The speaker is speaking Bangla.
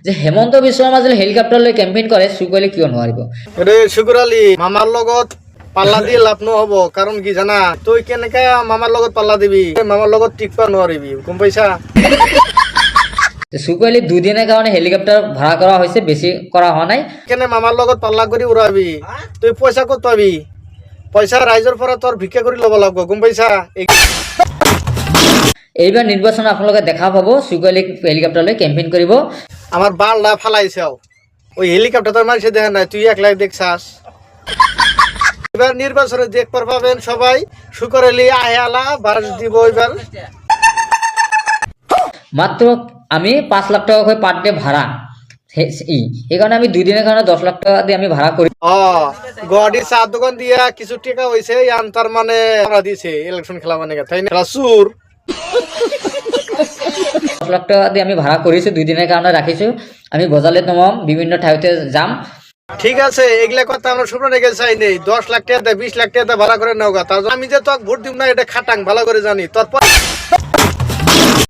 যে হেমন্ত বিশ্ব শৰ্মা যদি হেলিকপ্টাৰ লৈ কেম্পেইন কৰে চুকৈলে কিয় নোৱাৰিব? রে শুকুর আলী মামার লগত পাল্লা দিয়ে লাভ নহব, কারণ কি জানা তুই কেনেকে মামার লগত পাল্লা দিবি, মামার লগত টিকবা নোৱাৰিবি, গম পাইছা? চুকৈলে দুদিনৰ কাৰণে হেলিকপ্টাৰ ভাড়া কৰা হৈছে, বেছি কৰা হোৱা নাই। কেনে মামার লগত পাল্লা কৰি উড়াবি, তুই পয়সা কত পাবি? পয়সা রাইজৰ পৰা তোর ভিক্ষা কৰি ল'ব লাগব, গম পাইছা? এইবাৰ নিৰ্বাচন আপোনালোকে দেখা পাব চুকৈলে হেলিকপ্টাৰ লৈ কেম্পেইন কৰিব। আমার বালটা ফালাইছাও, ওই হেলিকপ্টার তোর মানুষে দেখে নাই, তুই একলাই দেখছাস। এবার নির্বাচনে দেখবার পাবেন সবাই, শুকুর আলী আলা বাস দিব এবার। মাত্ৰ আমি 5 লাখ টকাকৈ পাৰ ডে ভাড়া, সেইকাৰণে আমি 2 দিনৰ কাৰণে 10 লাখ টকা দি আমি ভাড়া কৰি গুৱাহাটী চাহ দোকান দিয়া কিছু টেকা হয়েছে, ইয়ান তার মানে দিছে ইলেকশন খেলা মানে তাই না চুর। 10 লাখ টকা দি আমি ভাড়া কৰিছো, 2 দিনৰ কাৰণে ৰাখিছো। আমি বজাৰলৈ নমাম, বিভিন্ন ঠাইতে যাম। ঠিক আছে, এগুলা কথা আমরা শুনে রেখে চাই নেই। 10 লাখ টাকা 20 লাখ টাকা ভাড়া করে নাও গা, আমি যে তোকে ভোট দিব না এটা খাটাং ভালো করে জানি। তোর